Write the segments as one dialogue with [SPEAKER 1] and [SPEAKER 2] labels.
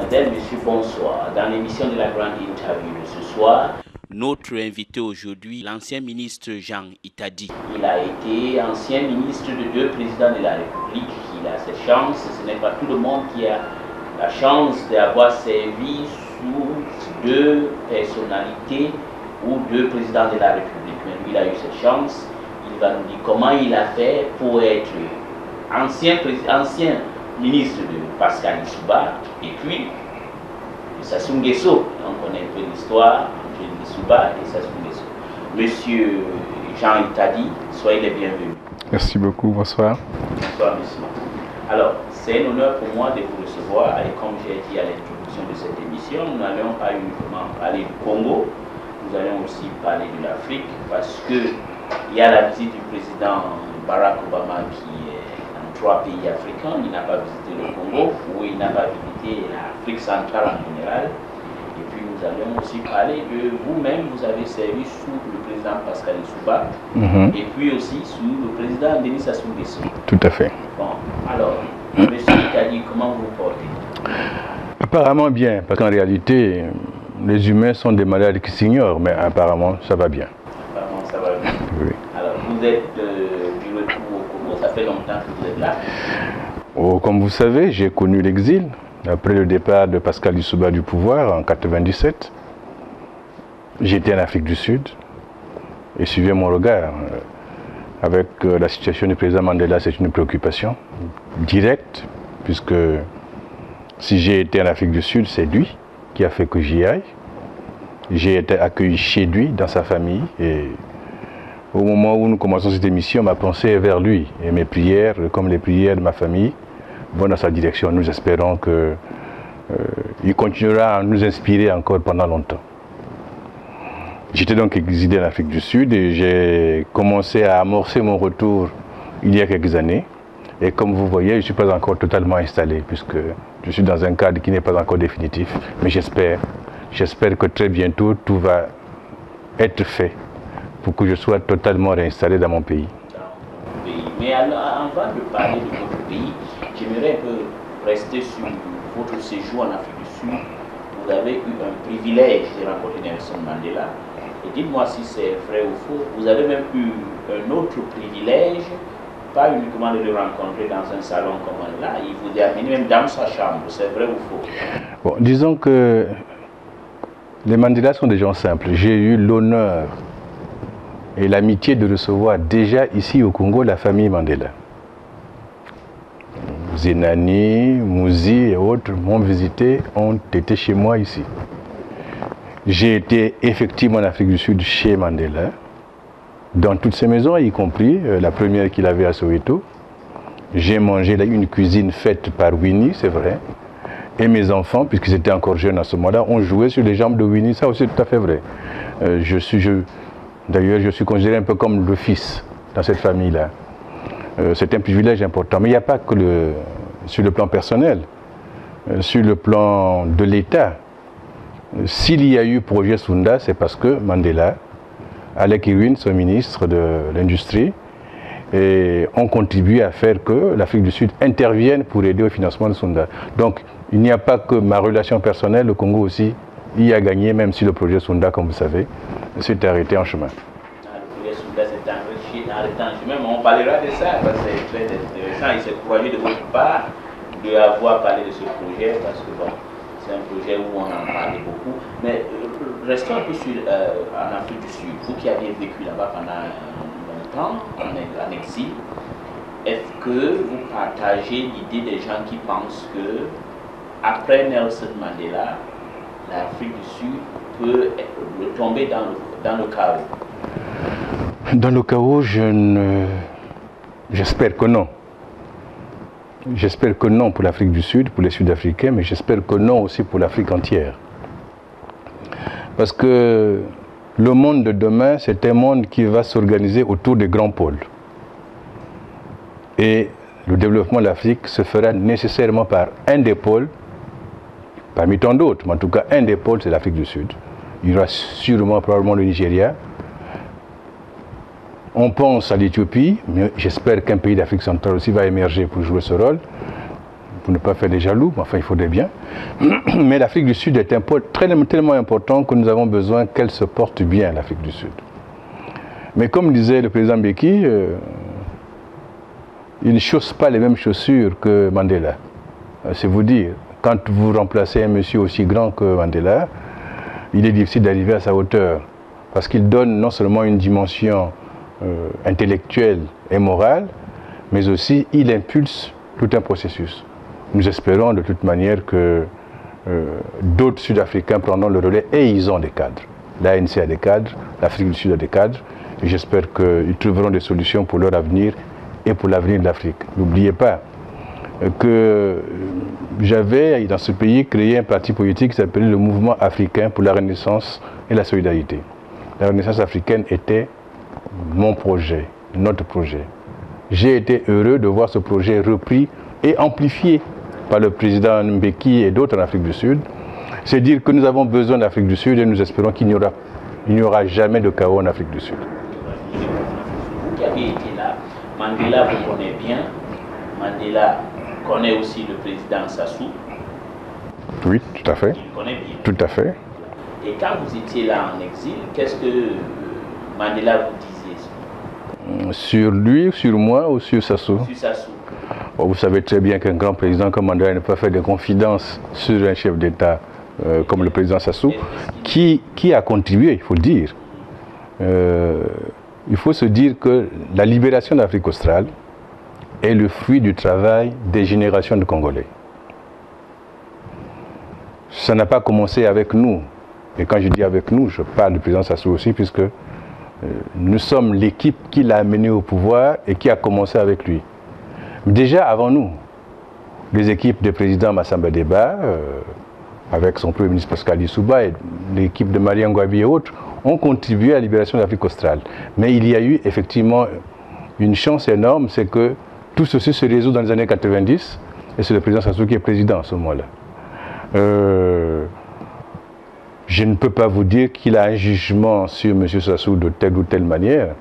[SPEAKER 1] Madame, Monsieur, bonsoir. Dans l'émission de la grande interview de ce soir, notre invité aujourd'hui, l'ancien ministre Jean Itadi. Il a été ancien ministre de 2 présidents de la République. Il a cette chance. Ce n'est pas tout le monde qui a la chance d'avoir servi sous 2 personnalités ou 2 présidents de la République. Mais lui, il a eu cette chance. Il va nous dire comment il a fait pour être ancien ministre de Pascal Lissouba et puis Sassou Nguesso. On connaît un peu l'histoire entre Lissouba et Sassou Nguesso. Monsieur Jean Itadi, soyez les bienvenus.
[SPEAKER 2] Merci beaucoup, bonsoir.
[SPEAKER 1] Bonsoir, monsieur. Alors, c'est un honneur pour moi de vous recevoir et comme j'ai dit à l'introduction de cette émission, nous n'allons pas uniquement parler du Congo, nous allons aussi parler de l'Afrique parce qu'il y a la visite du président Barack Obama qui est dans 3 pays africains. Il n'a pas visité le Congo ou il n'a pas visité l'Afrique centrale en général. Et puis nous allons aussi parler de vous-même, vous avez servi sous le président Pascal Lissouba et puis aussi sous le président Denis Sassou Nguesso.
[SPEAKER 2] Tout à fait.
[SPEAKER 1] Bon, alors, monsieur Itadi, comment vous portez?
[SPEAKER 2] Apparemment bien, parce qu'en réalité, les humains sont des malades qui s'ignorent, mais apparemment ça va bien.
[SPEAKER 1] Apparemment ça va bien.
[SPEAKER 2] Oui.
[SPEAKER 1] Alors, vous êtes du retour au Congo, ça fait longtemps que vous êtes là?
[SPEAKER 2] Oh, comme vous savez, j'ai connu l'exil après le départ de Pascal Lissouba du pouvoir en 1997. J'étais en Afrique du Sud et suivez mon regard. Avec la situation du président Mandela, c'est une préoccupation directe, puisque si j'ai été en Afrique du Sud, c'est lui qui a fait que j'y aille. J'ai été accueilli chez lui, dans sa famille, et au moment où nous commençons cette émission, ma pensée est vers lui. Et mes prières, comme les prières de ma famille, vont dans sa direction. Nous espérons qu'il continuera à nous inspirer encore pendant longtemps. J'étais donc exilé en Afrique du Sud et j'ai commencé à amorcer mon retour il y a quelques années. Et comme vous voyez, je ne suis pas encore totalement installé puisque je suis dans un cadre qui n'est pas encore définitif. Mais j'espère que très bientôt tout va être fait pour que je sois totalement réinstallé dans mon pays.
[SPEAKER 1] Mais alors, avant de parler de votre pays, j'aimerais un peu rester sur votre séjour en Afrique du Sud. Vous avez eu un privilège de rencontrer Nelson Mandela. Et dites-moi si c'est vrai ou faux, vous avez même eu un autre privilège, pas uniquement de le rencontrer dans un salon comme là, il vous a amené même dans sa chambre, c'est vrai ou faux?
[SPEAKER 2] Bon, disons que les Mandela sont des gens simples. J'ai eu l'honneur et l'amitié de recevoir déjà ici au Congo la famille Mandela. Zenani, Mouzi et autres m'ont visité, ont été chez moi ici. J'ai été effectivement en Afrique du Sud chez Mandela, dans toutes ses maisons, y compris la première qu'il avait à Soweto. J'ai mangé là une cuisine faite par Winnie, c'est vrai. Et mes enfants, puisqu'ils étaient encore jeunes à ce moment-là, ont joué sur les jambes de Winnie, ça aussi c'est tout à fait vrai. D'ailleurs, je suis considéré un peu comme le fils dans cette famille-là. C'est un privilège important. Mais il n'y a pas que sur le plan personnel, sur le plan de l'État. S'il y a eu projet Sunda, c'est parce que Mandela, Alec Irwin, son ministre de l'Industrie, ont contribué à faire que l'Afrique du Sud intervienne pour aider au financement de Sunda. Donc, il n'y a pas que ma relation personnelle, le Congo aussi y a gagné, même si le projet Sunda, comme vous savez, s'est arrêté en chemin.
[SPEAKER 1] Le projet Sunda s'est arrêté en chemin, mais on parlera de ça, parce que c'est très intéressant et c'est courageux de votre part d'avoir parlé de ce projet, parce que bon, c'est un projet où on en parle beaucoup. Mais restons un peu en Afrique du Sud. Vous qui avez vécu là-bas pendant longtemps, en exil, est-ce que vous partagez l'idée des gens qui pensent que après Nelson Mandela, l'Afrique du Sud peut tomber dans le chaos?
[SPEAKER 2] Dans le chaos, j'espère que non. J'espère que non pour l'Afrique du Sud, pour les Sud-Africains, mais j'espère que non aussi pour l'Afrique entière. Parce que le monde de demain, c'est un monde qui va s'organiser autour des grands pôles. Et le développement de l'Afrique se fera nécessairement par un des pôles, parmi tant d'autres, mais en tout cas un des pôles, c'est l'Afrique du Sud. Il y aura sûrement probablement le Nigeria. On pense à l'Éthiopie, mais j'espère qu'un pays d'Afrique centrale aussi va émerger pour jouer ce rôle. pour ne pas faire des jaloux, enfin il faudrait bien. Mais l'Afrique du Sud est tellement important que nous avons besoin qu'elle se porte bien, l'Afrique du Sud. Mais comme disait le président Mbeki, il ne chausse pas les mêmes chaussures que Mandela. C'est vous dire, quand vous remplacez un monsieur aussi grand que Mandela, il est difficile d'arriver à sa hauteur. Parce qu'il donne non seulement une dimension intellectuelle et morale, mais aussi il impulse tout un processus. Nous espérons de toute manière que d'autres Sud-Africains prendront le relais et ils ont des cadres. L'ANC a des cadres, l'Afrique du Sud a des cadres, et j'espère qu'ils trouveront des solutions pour leur avenir et pour l'avenir de l'Afrique. N'oubliez pas que j'avais dans ce pays créé un parti politique qui s'appelait le Mouvement africain pour la renaissance et la solidarité. La renaissance africaine était mon projet, notre projet. J'ai été heureux de voir ce projet repris et amplifié par le président Mbeki et d'autres en Afrique du Sud. C'est dire que nous avons besoin d'Afrique du Sud et nous espérons qu'il n'y aura jamais de chaos en Afrique du Sud.
[SPEAKER 1] Vous qui avez été là, Mandela vous connaît bien. Mandela connaît aussi le président Sassou.
[SPEAKER 2] Oui, tout à fait.
[SPEAKER 1] Il connaît bien.
[SPEAKER 2] Tout à fait.
[SPEAKER 1] Et quand vous étiez là en exil, qu'est-ce que Mandela vous disait?
[SPEAKER 2] Sur lui, sur moi ou sur Sassou?
[SPEAKER 1] Sur Sassou.
[SPEAKER 2] Bon, vous savez très bien qu'un grand président comme Mandela ne peut pas faire de confidences sur un chef d'État comme le président Sassou, qui a contribué, il faut le dire. Il faut se dire que la libération d'Afrique australe est le fruit du travail des générations de Congolais. Ça n'a pas commencé avec nous. Et quand je dis avec nous, je parle du président Sassou aussi, puisque nous sommes l'équipe qui l'a amené au pouvoir et qui a commencé avec lui. Déjà avant nous, les équipes du président Massamba Deba, avec son premier ministre Pascal Lissouba et l'équipe de Marie Ngouabi et autres, ont contribué à la libération de l'Afrique australe. Mais il y a eu effectivement une chance énorme, c'est que tout ceci se résout dans les années 90, et c'est le président Sassou qui est président à ce moment-là. Je ne peux pas vous dire qu'il a un jugement sur M. Sassou de telle ou telle manière.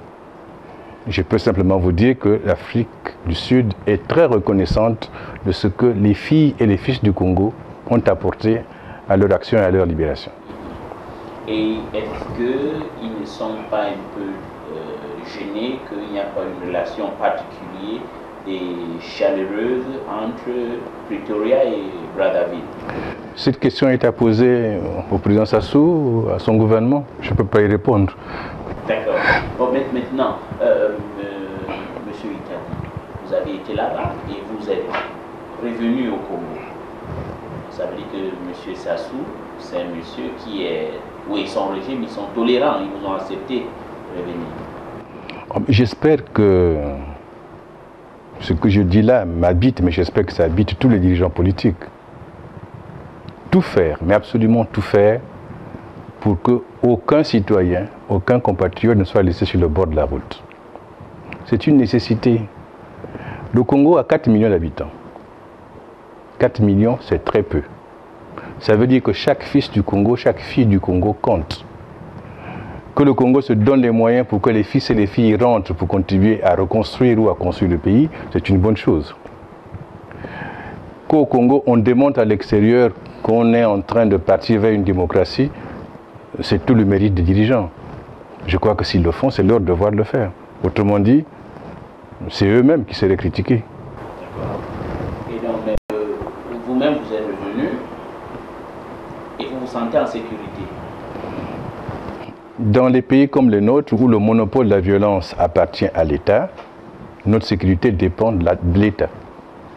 [SPEAKER 2] Je peux simplement vous dire que l'Afrique du Sud est très reconnaissante de ce que les filles et les fils du Congo ont apporté à leur action et à leur libération.
[SPEAKER 1] Et est-ce qu'ils ne sont pas un peu gênés qu'il n'y a pas une relation particulière et chaleureuse entre Pretoria et Brazzaville?
[SPEAKER 2] Cette question est à poser au président Sassou, à son gouvernement. Je ne peux pas y répondre.
[SPEAKER 1] D'accord. Bon, maintenant, Monsieur Itadi, vous avez été là-bas et vous êtes revenu au Congo. Ça veut dire que M. Sassou, c'est un monsieur qui est... Oui, son régime, ils sont tolérants, ils vous ont accepté de revenir.
[SPEAKER 2] J'espère que ce que je dis là m'habite, mais j'espère que ça habite tous les dirigeants politiques. Tout faire, mais absolument tout faire, pour qu'aucun citoyen, aucun compatriote ne soit laissé sur le bord de la route. C'est une nécessité. Le Congo a 4 millions d'habitants. 4 millions, c'est très peu. Ça veut dire que chaque fils du Congo, chaque fille du Congo compte. Que le Congo se donne les moyens pour que les fils et les filles rentrent pour contribuer à reconstruire ou à construire le pays, c'est une bonne chose. Qu'au Congo, on démontre à l'extérieur qu'on est en train de partir vers une démocratie, c'est tout le mérite des dirigeants. Je crois que s'ils le font, c'est leur devoir de le faire. Autrement dit, c'est eux-mêmes qui seraient critiqués.
[SPEAKER 1] Et donc, vous-même, vous êtes revenu et vous vous sentez en sécurité?
[SPEAKER 2] Dans les pays comme le nôtre, où le monopole de la violence appartient à l'État, notre sécurité dépend de l'État.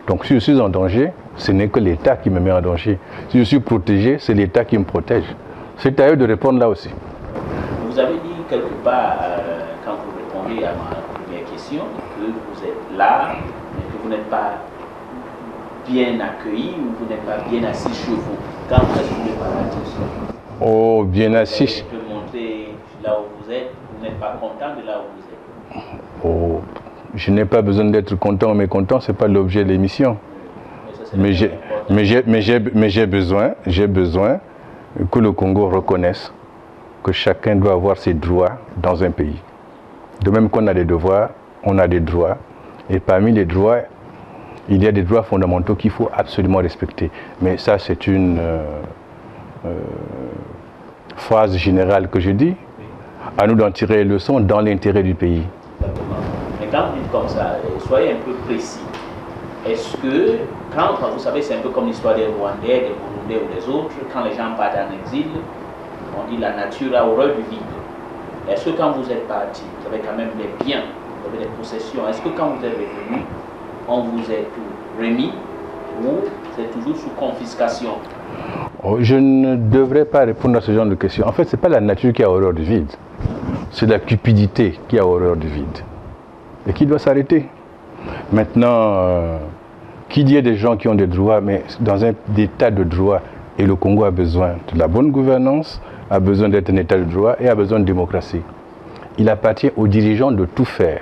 [SPEAKER 2] Donc si je suis en danger, ce n'est que l'État qui me met en danger. Si je suis protégé, c'est l'État qui me protège. C'est à eux de répondre là aussi.
[SPEAKER 1] Vous avez dit quelque part, quand vous répondez à ma première question, que vous êtes là, mais que vous n'êtes pas bien accueilli ou vous n'êtes pas bien assis chez vous. Quand est-ce que vous n'êtes pas assis?
[SPEAKER 2] Oh, bien assis.
[SPEAKER 1] Vous pouvez montrer là où vous êtes, vous n'êtes pas content de là où vous êtes.
[SPEAKER 2] Oh, je n'ai pas besoin d'être content ou mécontent, ce n'est pas l'objet de l'émission. Mais j'ai besoin que le Congo reconnaisse que chacun doit avoir ses droits dans un pays. De même qu'on a des devoirs, on a des droits. Et parmi les droits, Il y a des droits fondamentaux qu'il faut absolument respecter. Mais ça, c'est une phrase générale que je dis. À nous d'en tirer les leçons dans l'intérêt du pays.
[SPEAKER 1] Exactement. Mais quand vous dites comme ça, soyez un peu précis. Est-ce que, quand vous savez, c'est un peu comme l'histoire des Rwandais, des Burundais ou des autres, quand les gens partent en exil, on dit la nature a horreur du vide. Est-ce que quand vous êtes parti, vous avez quand même des biens, vous avez des possessions, est-ce que quand vous êtes revenu, on vous est tout remis ou c'est toujours sous confiscation?
[SPEAKER 2] Je ne devrais pas répondre à ce genre de questions. En fait, ce n'est pas la nature qui a horreur du vide. C'est la cupidité qui a horreur du vide. Et qui doit s'arrêter. Maintenant, qu'il y ait des gens qui ont des droits, mais dans un état de droit, et le Congo a besoin de la bonne gouvernance, a besoin d'être un état de droit et a besoin de démocratie. Il appartient aux dirigeants de tout faire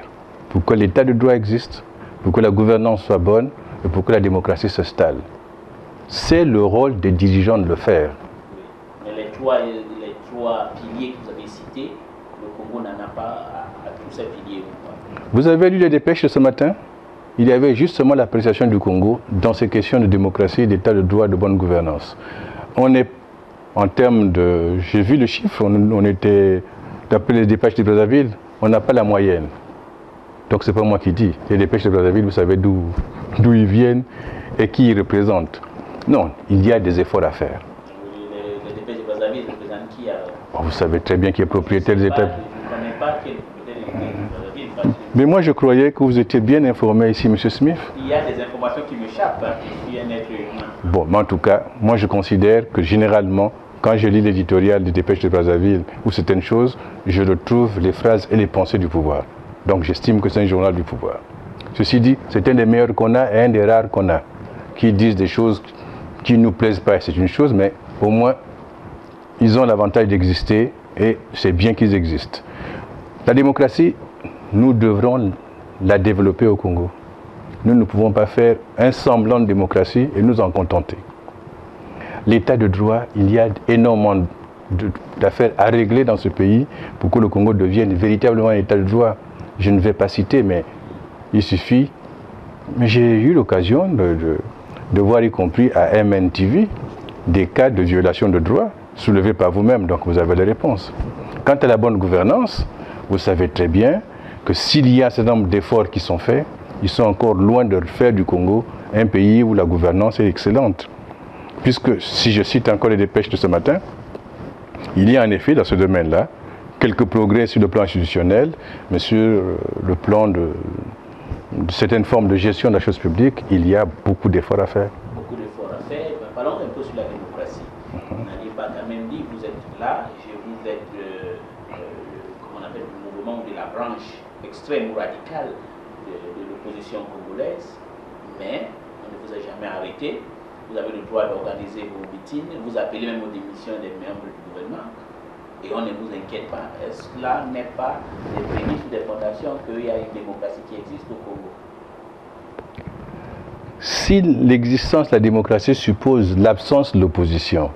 [SPEAKER 2] pour que l'état de droit existe, pour que la gouvernance soit bonne et pour que la démocratie s'installe. C'est le rôle des dirigeants de le faire.
[SPEAKER 1] Mais les trois piliers que vous avez cités, le Congo n'en a pas à tous ces piliers.
[SPEAKER 2] Vous avez lu les dépêches de ce matin? Il y avait justement l'appréciation du Congo dans ces questions de démocratie, d'état de droit, de bonne gouvernance. On est, en termes de... J'ai vu le chiffre, on était, d'après les dépêches de Brazzaville, on n'a pas la moyenne. Donc c'est pas moi qui dis. Les dépêches de Brazzaville, vous savez d'où ils viennent et qui ils représentent. Non, il y a des efforts à faire.
[SPEAKER 1] Les dépêches de Brazzaville représentent qui alors?
[SPEAKER 2] Vous savez très bien qui est propriétaire des États.
[SPEAKER 1] Je ne connais pas qui est propriétaire des dépêches de Brazzaville.
[SPEAKER 2] Mais moi je croyais que vous étiez bien informé ici, M. Smith.
[SPEAKER 1] Il y a des informations qui m'échappent, hein. Je suis un être humain.
[SPEAKER 2] Bon, mais en tout cas, moi je considère que généralement, quand je lis l'éditorial des dépêches de Brazzaville ou certaines choses, je retrouve les phrases et les pensées du pouvoir. Donc j'estime que c'est un journal du pouvoir. Ceci dit, c'est un des meilleurs qu'on a et un des rares qu'on a, qui disent des choses qui ne nous plaisent pas, c'est une chose, mais au moins, ils ont l'avantage d'exister et c'est bien qu'ils existent. La démocratie, nous devrons la développer au Congo. Nous ne pouvons pas faire un semblant de démocratie et nous en contenter. L'état de droit, il y a énormément d'affaires à régler dans ce pays pour que le Congo devienne véritablement un état de droit. Je ne vais pas citer, mais il suffit. Mais j'ai eu l'occasion de voir, y compris à MNTV, des cas de violation de droits soulevés par vous-même, donc vous avez les réponses. Quant à la bonne gouvernance, vous savez très bien que s'il y a un certain nombre d'efforts qui sont faits, ils sont encore loin de faire du Congo un pays où la gouvernance est excellente. Puisque, si je cite encore les dépêches de ce matin, il y a en effet dans ce domaine-là quelques progrès sur le plan institutionnel, mais sur le plan de certaines formes de gestion de la chose publique, il y a beaucoup d'efforts à faire.
[SPEAKER 1] Beaucoup d'efforts à faire. Parlons un peu sur la démocratie. On n'avait pas quand même dit, vous êtes là, vous êtes comment on appelle, le mouvement de la branche extrême ou radicale de l'opposition congolaise, mais on ne vous a jamais arrêté. Vous avez le droit d'organiser vos meetings, vous appelez même aux démissions des membres du gouvernement et on ne vous inquiète pas. Est-ce que là n'est pas des prémices ou des fondations qu'il y a une démocratie qui existe au Congo?
[SPEAKER 2] Si l'existence de la démocratie suppose l'absence de l'opposition,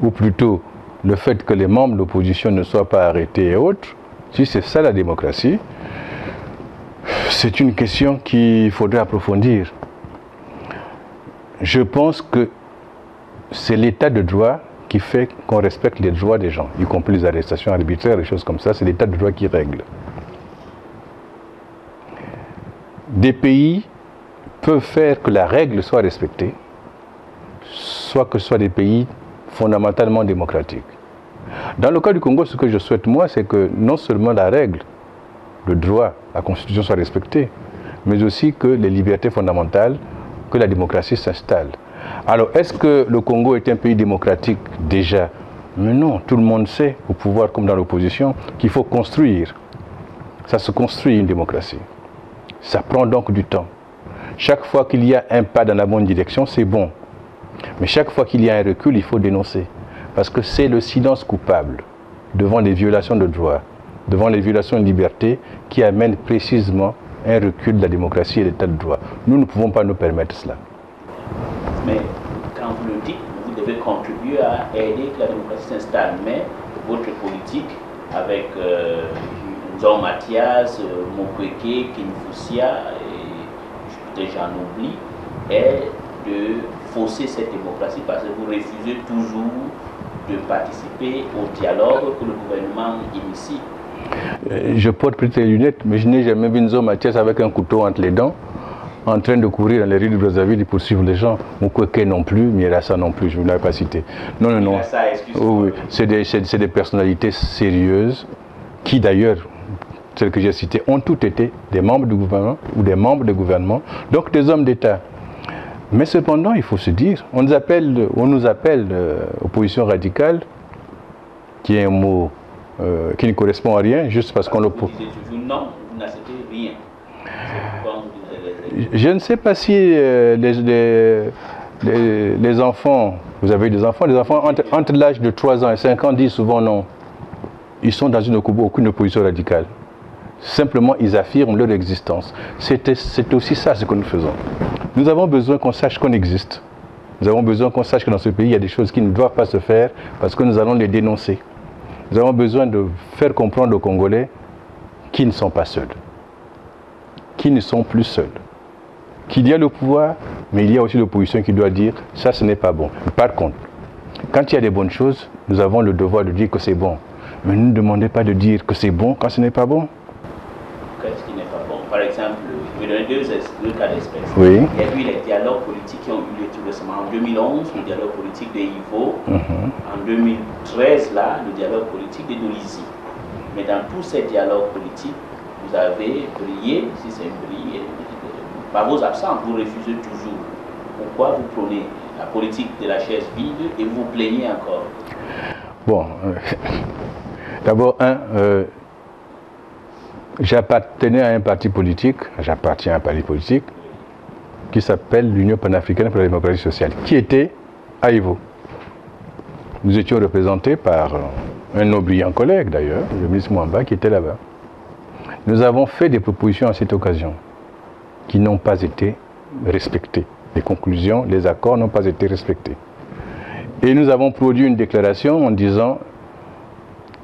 [SPEAKER 2] ou plutôt le fait que les membres de l'opposition ne soient pas arrêtés et autres, si c'est ça la démocratie, c'est une question qu'il faudrait approfondir. Je pense que c'est l'état de droit qui fait qu'on respecte les droits des gens, y compris les arrestations arbitraires, des choses comme ça, c'est l'état de droit qui règle. Des pays peuvent faire que la règle soit respectée, soit que ce soit des pays fondamentalement démocratiques. Dans le cas du Congo, ce que je souhaite moi, c'est que non seulement la règle, le droit, la Constitution soit respectée, mais aussi que les libertés fondamentales, que la démocratie s'installe. Alors, est-ce que le Congo est un pays démocratique déjà? Mais non, tout le monde sait, au pouvoir comme dans l'opposition, qu'il faut construire. Ça se construit une démocratie. Ça prend donc du temps. Chaque fois qu'il y a un pas dans la bonne direction, c'est bon. Mais chaque fois qu'il y a un recul, il faut dénoncer. Parce que c'est le silence coupable devant les violations de droits, devant les violations de liberté, qui amène précisément un recul de la démocratie et de l'état de droit. Nous ne pouvons pas nous permettre cela.
[SPEAKER 1] Mais quand vous le dites, vous devez contribuer à aider que la démocratie s'installe. Mais votre politique, avec une Nzon Mathias, Mokweke, Kinfusia, et peut-être j'en oublie, est de fausser cette démocratie parce que vous refusez toujours de participer au dialogue que le gouvernement initie.
[SPEAKER 2] Je porte peut-être les lunettes, mais je n'ai jamais vu Nzon Mathias avec un couteau entre les dents, en train de courir dans les rues de Brazzaville et poursuivre les gens. Mukwege non plus, Mierassa non plus, je ne l'avais pas cité. Non, non, non.
[SPEAKER 1] Mierassa, excuse-moi.
[SPEAKER 2] Oui, c'est des personnalités sérieuses qui d'ailleurs, celles que j'ai citées, ont toutes été des membres du gouvernement ou des membres du gouvernement, donc des hommes d'État. Mais cependant, il faut se dire, on nous appelle opposition radicale, qui est un mot qui ne correspond à rien, juste parce qu'on le...
[SPEAKER 1] Vous disiez toujours non, vous n'acceptez rien.
[SPEAKER 2] Je ne sais pas si les enfants, vous avez des enfants entre l'âge de 3 ans et 5 ans disent souvent non. Ils sont dans aucune opposition radicale. Simplement, ils affirment leur existence. C'est aussi ça ce que nous faisons. Nous avons besoin qu'on sache qu'on existe. Nous avons besoin qu'on sache que dans ce pays, il y a des choses qui ne doivent pas se faire parce que nous allons les dénoncer. Nous avons besoin de faire comprendre aux Congolais qu'ils ne sont pas seuls, qu'ils ne sont plus seuls, qu'il y a le pouvoir, mais il y a aussi l'opposition qui doit dire « ça, ce n'est pas bon ». Par contre, quand il y a des bonnes choses, nous avons le devoir de dire que c'est bon. Mais ne demandez pas de dire que c'est bon quand ce n'est pas bon.
[SPEAKER 1] Qu'est-ce qui n'est pas bon? Par exemple, je vais donner deux cas d'espèce.
[SPEAKER 2] Oui.
[SPEAKER 1] Il y a eu les dialogues politiques qui ont eu lieu tout récemment. En 2011, le dialogue politique de Ivo. En 2013, là, le dialogue politique de Dolizy. Mais dans tous ces dialogues politiques, vous avez brillé, si c'est brillé, par vos absences, vous refusez toujours. Pourquoi vous prenez la politique de la chaise vide et vous plaignez encore?
[SPEAKER 2] Bon, d'abord, j'appartenais à un parti politique, j'appartiens à un parti politique qui s'appelle l'Union panafricaine pour la démocratie sociale, qui était à Ivo. Nous étions représentés par un de nos brillants collègues d'ailleurs, le ministre Mwamba, qui était là-bas. Nous avons fait des propositions à cette occasion qui n'ont pas été respectées. Les conclusions, les accords n'ont pas été respectés. Et nous avons produit une déclaration en disant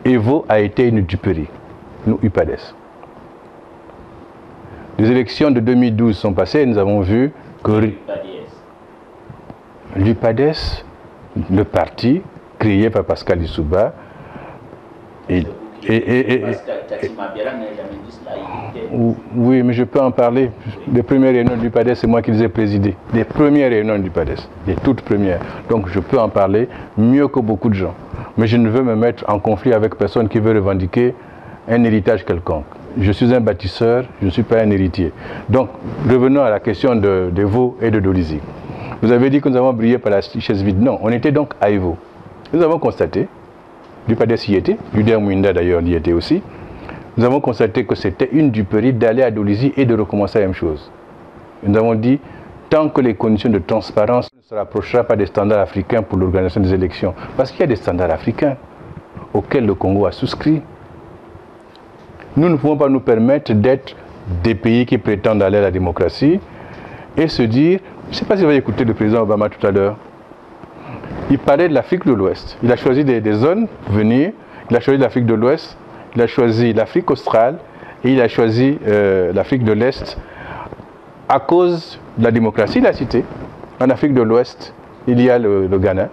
[SPEAKER 2] Evo a été une duperie, nous UPADES. Les élections de 2012 sont passées et nous avons vu que l'UPADES, le parti créé par Pascal Lissouba, oui, mais je peux en parler. Les premières réunions du PADES, c'est moi qui les ai présidées. Les premières réunions du PADES, les toutes premières. Donc je peux en parler mieux que beaucoup de gens. Mais je ne veux me mettre en conflit avec personne qui veut revendiquer un héritage quelconque. Je suis un bâtisseur, je ne suis pas un héritier. Donc revenons à la question d'Evo et de Dolizy. Vous avez dit que nous avons brillé par la chaise vide. Non, on était donc à Evo. Nous avons constaté, l'UPADES y était, l'UDR Mouinda d'ailleurs y était aussi, nous avons constaté que c'était une duperie d'aller à Dolizy et de recommencer la même chose. Nous avons dit, tant que les conditions de transparence ne se rapprocheront pas des standards africains pour l'organisation des élections, parce qu'il y a des standards africains auxquels le Congo a souscrit, nous ne pouvons pas nous permettre d'être des pays qui prétendent aller à la démocratie et se dire, je ne sais pas si vous avez écouté le président Obama tout à l'heure, il parlait de l'Afrique de l'Ouest. Il a choisi des zones pour venir. Il a choisi l'Afrique de l'Ouest, il a choisi l'Afrique australe et il a choisi l'Afrique de l'Est à cause de la démocratie. Il a cité en Afrique de l'Ouest, il y a le Ghana.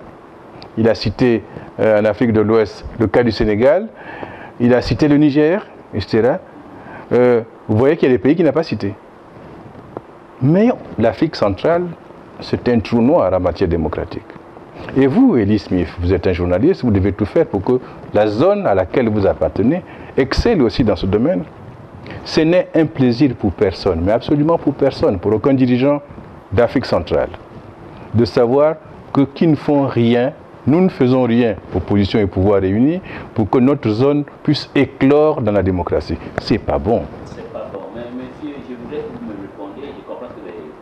[SPEAKER 2] Il a cité en Afrique de l'Ouest le cas du Sénégal. Il a cité le Niger, etc. Vous voyez qu'il y a des pays qu'il n'a pas cités. Mais l'Afrique centrale, c'est un trou noir en matière démocratique. Et vous, Elie Smith, vous êtes un journaliste, vous devez tout faire pour que la zone à laquelle vous appartenez excelle aussi dans ce domaine. Ce n'est un plaisir pour personne, mais absolument pour personne, pour aucun dirigeant d'Afrique centrale, de savoir que qui ne font rien, nous ne faisons rien, opposition et pouvoir réunis, pour que notre zone puisse éclore dans la démocratie. C'est pas bon.
[SPEAKER 1] C'est pas bon. Mais monsieur, je voudrais que vous me répondiez, je comprends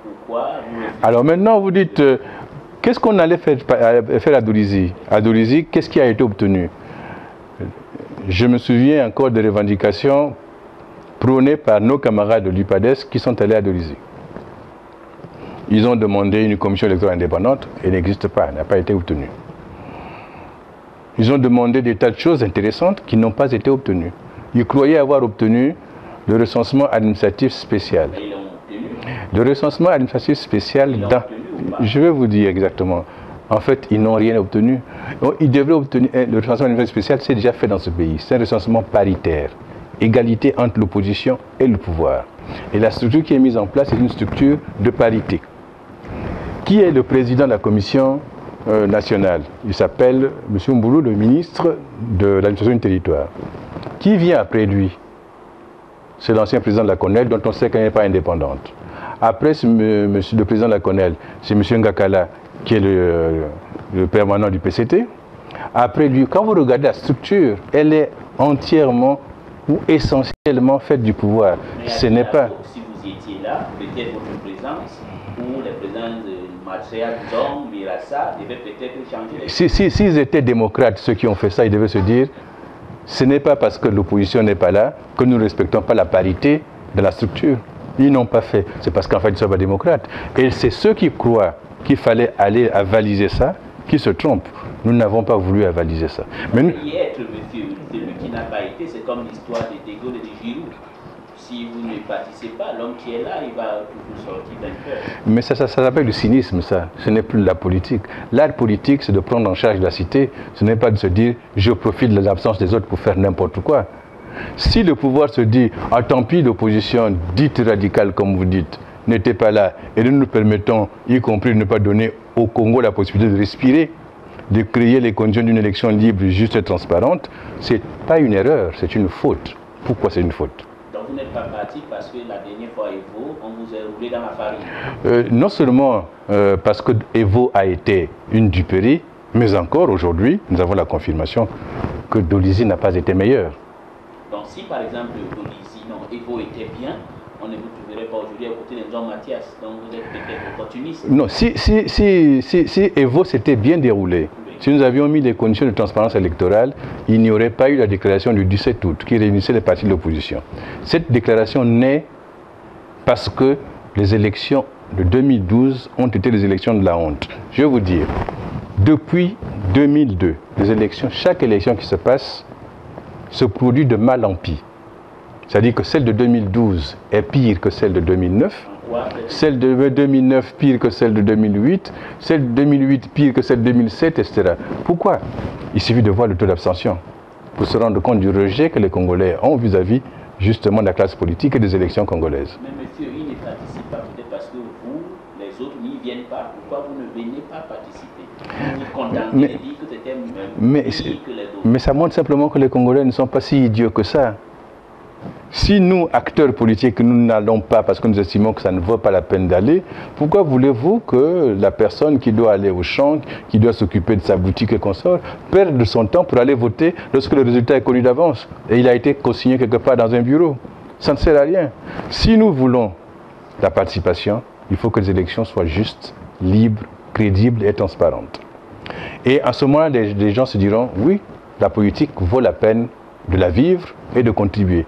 [SPEAKER 1] pourquoi vous...
[SPEAKER 2] Alors maintenant, vous dites... Qu'est-ce qu'on allait faire à Dolizy? À Dolizy, qu'est-ce qui a été obtenu? Je me souviens encore des revendications prônées par nos camarades de l'UPADES qui sont allés à Dolizy. Ils ont demandé une commission électorale indépendante, elle n'existe pas, elle n'a pas été obtenue. Ils ont demandé des tas de choses intéressantes qui n'ont pas été obtenues. Ils croyaient avoir obtenu le recensement administratif spécial.
[SPEAKER 1] Mais ils l'ont obtenu.
[SPEAKER 2] Le recensement administratif spécial, je vais vous dire exactement. En fait, ils n'ont rien obtenu. Ils devraient obtenir le recensement administratif spécial, c'est déjà fait dans ce pays. C'est un recensement paritaire. Égalité entre l'opposition et le pouvoir. Et la structure qui est mise en place est une structure de parité. Qui est le président de la commission nationale? Il s'appelle M. Mboulou, le ministre de l'administration du territoire. Qui vient après lui? C'est l'ancien président de la CONEL, dont on sait qu'elle n'est pas indépendante. Après le président de la CONEL, c'est M. Ngakala, qui est le permanent du PCT. Après lui, quand vous regardez la structure, elle est entièrement ou essentiellement faite du pouvoir. Ce n'est pas...
[SPEAKER 1] Si vous étiez là, peut-être votre présence, ou la présence de Matria, Dong, Mirassa, devait peut-être changer.
[SPEAKER 2] S'ils étaient démocrates, ceux qui ont fait ça, ils devaient se dire, ce n'est pas parce que l'opposition n'est pas là que nous ne respectons pas la parité de la structure. Ils n'ont pas fait. C'est parce qu'en fait, ils ne sont pas démocrates. Et c'est ceux qui croient qu'il fallait aller avaliser ça qui se trompent. Nous n'avons pas voulu avaliser ça.
[SPEAKER 1] Mais nous... Y être, monsieur, celui qui n'a pas été, c'est comme l'histoire de De Gaulle et de Giroud. Si vous ne participez pas, l'homme qui est là, il va toujours sortir d'un cœur. Mais
[SPEAKER 2] ça s'appelle le cynisme, ça. Ce n'est plus de la politique. L'art politique, c'est de prendre en charge la cité. Ce n'est pas de se dire, je profite de l'absence des autres pour faire n'importe quoi. Si le pouvoir se dit, ah tant pis, l'opposition dite radicale, comme vous dites, n'était pas là, et nous nous permettons, y compris de ne pas donner au Congo la possibilité de respirer, de créer les conditions d'une élection libre, juste et transparente, ce n'est pas une erreur, c'est une faute. Pourquoi c'est une faute?
[SPEAKER 1] Donc vous n'êtes pas parti parce que la dernière fois Evo, on vous a roulé dans la farine?
[SPEAKER 2] Non seulement parce que Evo a été une duperie, mais encore aujourd'hui, nous avons la confirmation que Dolizy n'a pas été meilleur.
[SPEAKER 1] Donc si par exemple Dolizy, non, Evo était bien, on ne vous trouverait pas aujourd'hui à côté de Jean Mathias, donc vous êtes peut-être opportuniste. Non,
[SPEAKER 2] si Evo s'était bien déroulé, oui. Si nous avions mis les conditions de transparence électorale, il n'y aurait pas eu la déclaration du 17 août qui réunissait les partis de l'opposition. Cette déclaration naît parce que les élections de 2012 ont été les élections de la honte. Je vais vous dire, depuis 2002, les élections, chaque élection qui se passe se produit de mal en pis. C'est-à-dire que celle de 2012 est pire que celle de 2009, celle de 2009 pire que celle de 2008, celle de 2008 pire que celle de 2007, etc. Pourquoi? Il suffit de voir le taux d'abstention pour se rendre compte du rejet que les Congolais ont vis-à-vis justement de la classe politique et des élections congolaises.
[SPEAKER 1] Mais monsieur, il ne participe pas peut-être parce que vous, les autres, n'y viennent pas. Pourquoi vous ne venez pas participer? Vous contentez de dire que c'était pire que les autres.
[SPEAKER 2] Mais ça montre simplement que les Congolais ne sont pas si idiots que ça. Si nous, acteurs politiques, nous n'allons pas parce que nous estimons que ça ne vaut pas la peine d'aller, pourquoi voulez-vous que la personne qui doit aller au champ, qui doit s'occuper de sa boutique et consorts, perde son temps pour aller voter lorsque le résultat est connu d'avance et il a été consigné quelque part dans un bureau? Ça ne sert à rien. Si nous voulons la participation, il faut que les élections soient justes, libres, crédibles et transparentes. Et à ce moment-là, les gens se diront, oui, la politique vaut la peine de la vivre et de contribuer.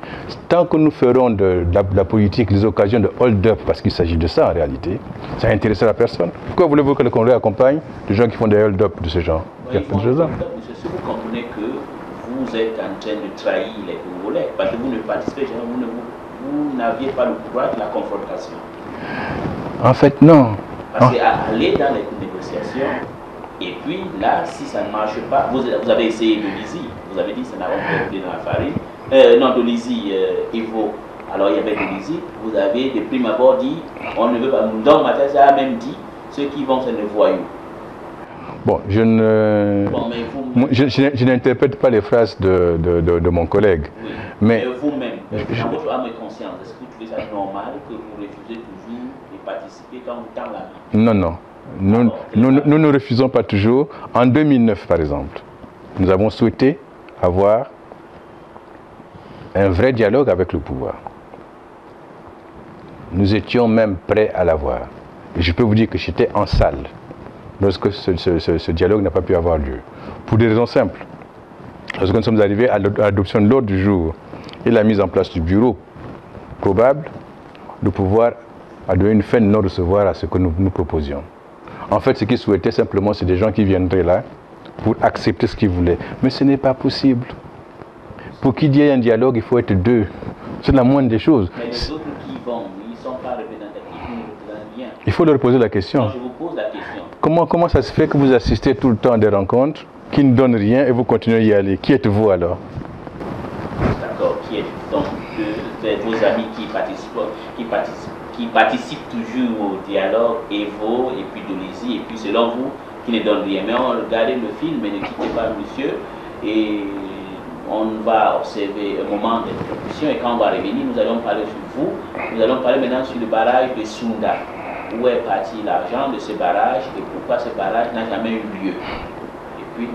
[SPEAKER 2] Tant que nous ferons de la politique des occasions de hold-up, parce qu'il s'agit de ça en réalité, ça n'intéressera personne. Pourquoi voulez-vous que le Congrès accompagne des gens qui font des hold-up de ce genre?
[SPEAKER 1] Oui, si vous comprenez que vous êtes en train de trahir les Congolais, parce que vous ne participez jamais, vous n'aviez pas le pouvoir de la confrontation.
[SPEAKER 2] En fait, non.
[SPEAKER 1] Parce qu'aller dans les négociations, et puis là, si ça ne marche pas, vous avez essayé Dolizy, vous avez dit que ça n'a pas été dans la farine. Non, Dolizy, Evo, alors il y avait Dolizy, vous avez de prime abord dit, on ne veut pas. Donc Mathias a même dit, ceux qui vont, c'est des voyous.
[SPEAKER 2] Bon, je n'interprète pas les phrases de mon collègue. Oui.
[SPEAKER 1] Mais vous-même, dans votre âme et conscience, est-ce que vous trouvez ça normal que vous refusez toujours de participer quand vous tend la main?
[SPEAKER 2] Non, non. Nous ne refusons pas toujours. En 2009, par exemple, nous avons souhaité avoir un vrai dialogue avec le pouvoir. Nous étions même prêts à l'avoir. Et je peux vous dire que j'étais en salle lorsque ce dialogue n'a pas pu avoir lieu. Pour des raisons simples. Lorsque nous sommes arrivés à l'adoption de l'ordre du jour et la mise en place du bureau probable, le pouvoir a donné une fin de non-recevoir à ce que nous proposions. En fait, ce qu'ils souhaitaient simplement, c'est des gens qui viendraient là pour accepter ce qu'ils voulaient. Mais ce n'est pas possible. Pour qu'il y ait un dialogue, il faut être deux. C'est la moindre des choses.
[SPEAKER 1] Mais les autres qui vont, ils ne sont pas représentatifs, ils ne représentent rien.
[SPEAKER 2] Il faut leur poser la question.
[SPEAKER 1] Donc je vous pose la question.
[SPEAKER 2] Comment ça se fait que vous assistez tout le temps à des rencontres qui ne donnent rien et vous continuez à y aller? Qui êtes-vous alors?
[SPEAKER 1] D'accord, qui êtes donc vos amis qui participent toujours au dialogue, Evo et puis Dolizy, et puis selon vous, qui ne donnent rien. Mais on regarde le film, mais ne quittez pas monsieur, et on va observer un moment d'introduction, et quand on va revenir, nous allons parler sur vous, nous allons parler maintenant sur le barrage de Sounda. Où est parti l'argent de ce barrage et pourquoi ce barrage n'a jamais eu lieu. Et puis,